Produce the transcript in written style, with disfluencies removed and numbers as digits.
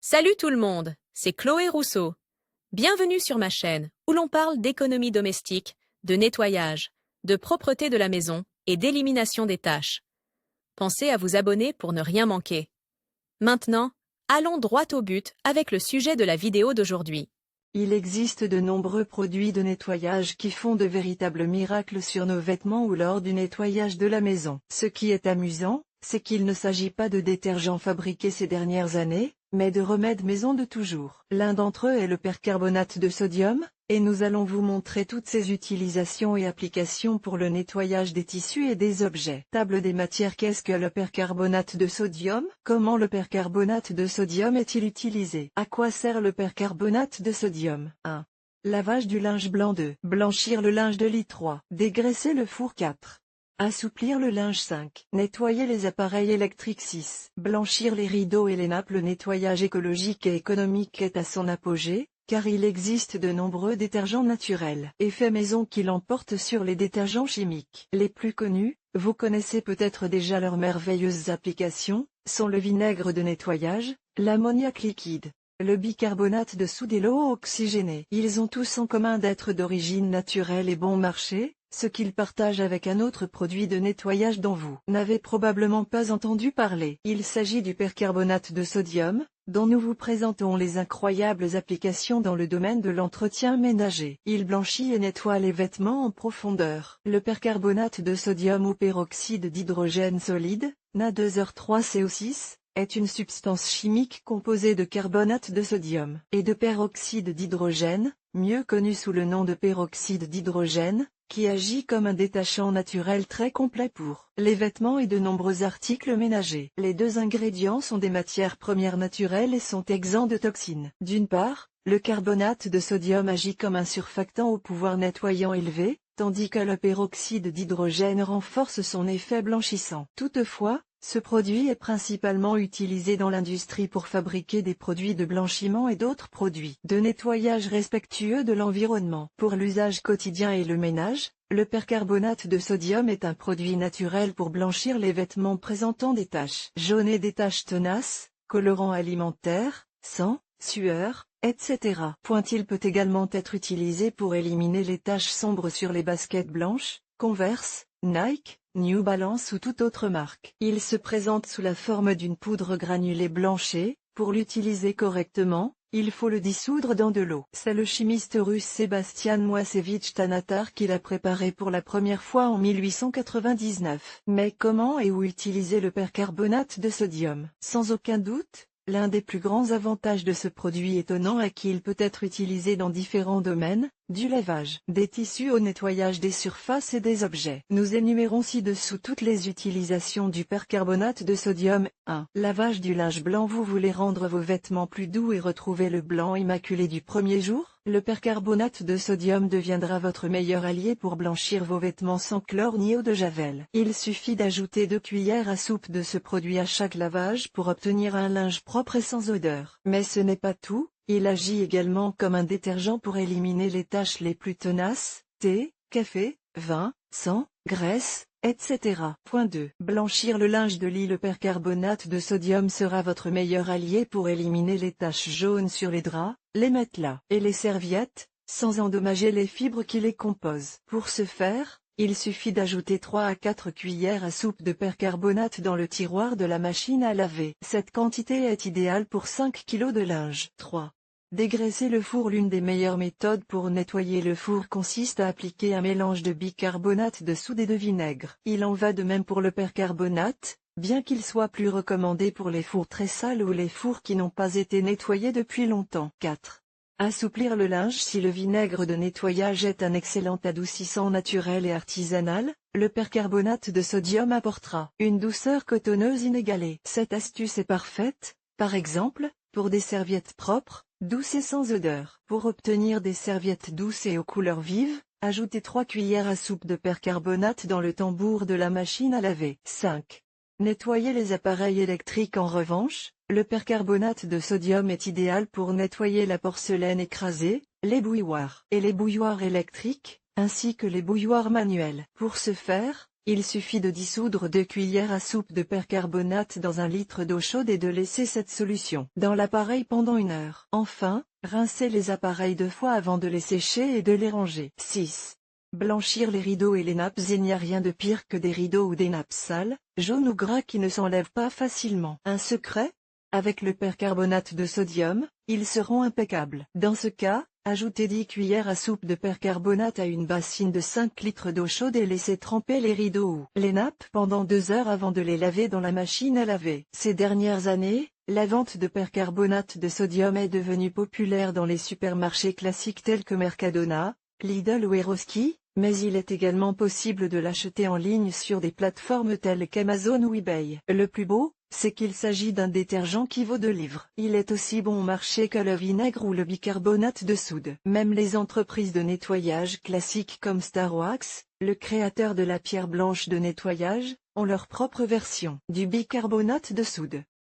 Salut tout le monde, c'est Chloé Rousseau. Bienvenue sur ma chaîne où l'on parle d'économie domestique, de nettoyage, de propreté de la maison et d'élimination des tâches. Pensez à vous abonner pour ne rien manquer. Maintenant, allons droit au but avec le sujet de la vidéo d'aujourd'hui. Il existe de nombreux produits de nettoyage qui font de véritables miracles sur nos vêtements ou lors du nettoyage de la maison. Ce qui est amusant, c'est qu'il ne s'agit pas de détergents fabriqués ces dernières années, mais de remèdes maison de toujours. L'un d'entre eux est le percarbonate de sodium, et nous allons vous montrer toutes ses utilisations et applications pour le nettoyage des tissus et des objets. Table des matières. Qu'est-ce que le percarbonate de sodium? Comment le percarbonate de sodium est-il utilisé? À quoi sert le percarbonate de sodium? 1. Lavage du linge blanc. 2. Blanchir le linge de lit. 3. Dégraisser le four. 4. Assouplir le linge. 5. Nettoyer les appareils électriques. 6. Blanchir les rideaux et les nappes. Le nettoyage écologique et économique est à son apogée, car il existe de nombreux détergents naturels et faits maison qui l'emportent sur les détergents chimiques. Les plus connus, vous connaissez peut-être déjà leurs merveilleuses applications, sont le vinaigre de nettoyage, l'ammoniac liquide, le bicarbonate de soude et l'eau oxygénée. Ils ont tous en commun d'être d'origine naturelle et bon marché, ce qu'ils partagent avec un autre produit de nettoyage dont vous n'avez probablement pas entendu parler. Il s'agit du percarbonate de sodium, dont nous vous présentons les incroyables applications dans le domaine de l'entretien ménager. Il blanchit et nettoie les vêtements en profondeur. Le percarbonate de sodium ou peroxyde d'hydrogène solide, Na2R3CO6, est une substance chimique composée de carbonate de sodium et de peroxyde d'hydrogène, mieux connu sous le nom de peroxyde d'hydrogène, qui agit comme un détachant naturel très complet pour les vêtements et de nombreux articles ménagers. Les deux ingrédients sont des matières premières naturelles et sont exempts de toxines. D'une part, le carbonate de sodium agit comme un surfactant au pouvoir nettoyant élevé, tandis que le peroxyde d'hydrogène renforce son effet blanchissant. Toutefois, ce produit est principalement utilisé dans l'industrie pour fabriquer des produits de blanchiment et d'autres produits de nettoyage respectueux de l'environnement. Pour l'usage quotidien et le ménage, le percarbonate de sodium est un produit naturel pour blanchir les vêtements présentant des taches jaunes et des taches tenaces, colorants alimentaires, sang, sueur, etc. Il peut également être utilisé pour éliminer les taches sombres sur les baskets blanches, Converse, Nike, New Balance ou toute autre marque. Il se présente sous la forme d'une poudre granulée blanchée. Pour l'utiliser correctement, il faut le dissoudre dans de l'eau. C'est le chimiste russe Sebastian Moisevitch Tanatar qui l'a préparé pour la première fois en 1899. Mais comment et où utiliser le percarbonate de sodium? Sans aucun doute, l'un des plus grands avantages de ce produit étonnant est qu'il peut être utilisé dans différents domaines, du lavage des tissus au nettoyage des surfaces et des objets. Nous énumérons ci-dessous toutes les utilisations du percarbonate de sodium. 1. Lavage du linge blanc. Vous voulez rendre vos vêtements plus doux et retrouver le blanc immaculé du premier jour? Le percarbonate de sodium deviendra votre meilleur allié pour blanchir vos vêtements sans chlore ni eau de javel. Il suffit d'ajouter 2 cuillères à soupe de ce produit à chaque lavage pour obtenir un linge propre et sans odeur. Mais ce n'est pas tout. Il agit également comme un détergent pour éliminer les taches les plus tenaces, thé, café, vin, sang, graisse, etc. 2. Blanchir le linge de lit. Le percarbonate de sodium sera votre meilleur allié pour éliminer les taches jaunes sur les draps, les matelas et les serviettes, sans endommager les fibres qui les composent. Pour ce faire, il suffit d'ajouter 3 à 4 cuillères à soupe de percarbonate dans le tiroir de la machine à laver. Cette quantité est idéale pour 5 kg de linge. 3. Dégraisser le four. L'une des meilleures méthodes pour nettoyer le four consiste à appliquer un mélange de bicarbonate de soude et de vinaigre. Il en va de même pour le percarbonate, bien qu'il soit plus recommandé pour les fours très sales ou les fours qui n'ont pas été nettoyés depuis longtemps. 4. Assouplir le linge. Si le vinaigre de nettoyage est un excellent adoucissant naturel et artisanal, le percarbonate de sodium apportera une douceur cotonneuse inégalée. Cette astuce est parfaite, par exemple, pour des serviettes propres, douces et sans odeur. Pour obtenir des serviettes douces et aux couleurs vives, ajoutez 3 cuillères à soupe de percarbonate dans le tambour de la machine à laver. 5. Nettoyer les appareils électriques. En revanche, le percarbonate de sodium est idéal pour nettoyer la porcelaine écrasée, les bouilloires et les bouilloires électriques, ainsi que les bouilloires manuels. Pour ce faire, Il suffit de dissoudre 2 cuillères à soupe de percarbonate dans 1 litre d'eau chaude et de laisser cette solution dans l'appareil pendant 1 heure. Enfin, rincez les appareils 2 fois avant de les sécher et de les ranger. 6. Blanchir les rideaux et les nappes. Il n'y a rien de pire que des rideaux ou des nappes sales, jaunes ou gras qui ne s'enlèvent pas facilement. Un secret? Avec le percarbonate de sodium, ils seront impeccables. Dans ce cas, ajoutez 10 cuillères à soupe de percarbonate à une bassine de 5 litres d'eau chaude et laissez tremper les rideaux ou les nappes pendant 2 heures avant de les laver dans la machine à laver. Ces dernières années, la vente de percarbonate de sodium est devenue populaire dans les supermarchés classiques tels que Mercadona, Lidl ou Eroski, mais il est également possible de l'acheter en ligne sur des plateformes telles qu'Amazon ou eBay. Le plus beau, c'est qu'il s'agit d'un détergent qui vaut 2 livres. Il est aussi bon au marché que le vinaigre ou le bicarbonate de soude. Même les entreprises de nettoyage classiques comme Star Wax, le créateur de la pierre blanche de nettoyage, ont leur propre version du bicarbonate de soude.